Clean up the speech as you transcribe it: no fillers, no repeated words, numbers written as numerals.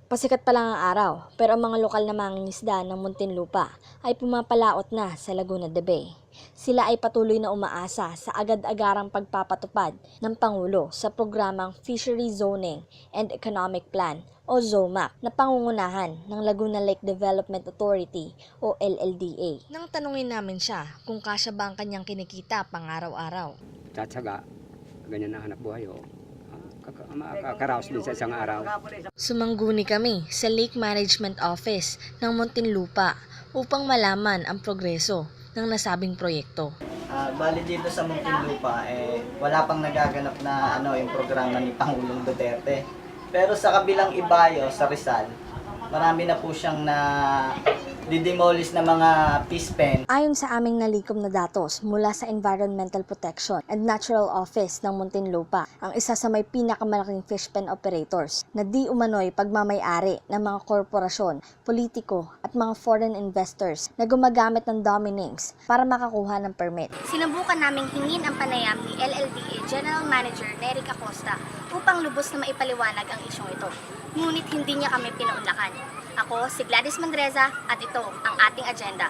Pasikat pa lang ang araw, pero ang mga lokal na mangingisda ng Muntinlupa ay pumapalaot na sa Laguna de Bay. Sila ay patuloy na umaasa sa agad-agarang pagpapatupad ng Pangulo sa programang Fishery Zoning and Economic Plan o ZOMAP na pangungunahan ng Laguna Lake Development Authority o LLDA. Nang tanungin namin siya kung kasya ba ang kanyang kinikita pang araw-araw. Tsatsaga, ganyan na hanap buhay o. Makakaraos din sa isang araw. Sumangguni kami sa Lake Management Office ng Muntinlupa upang malaman ang progreso ng nasabing proyekto. Bali dito sa Muntinlupa, wala pang nagaganap na yung programa ni Pangulong Duterte. Pero sa kabilang ibayo, sa Rizal, marami na po siyang didemolish na mga fish pen. Ayon sa aming nalikom na datos mula sa Environmental Protection and Natural Office ng Muntinlupa, ang isa sa may pinakamalaking fish pen operators na di umano'y pagmamay-ari ng mga korporasyon, politiko at mga foreign investors na gumagamit ng dummy names para makakuha ng permit. Sinubukan naming hingin ang panayam ni LLDA General Manager Neric Acosta upang lubos na maipaliwanag ang isyong ito. Ngunit hindi niya kami pinaunlakan. Ako si Gladys Mandreza at ito ang ating agenda.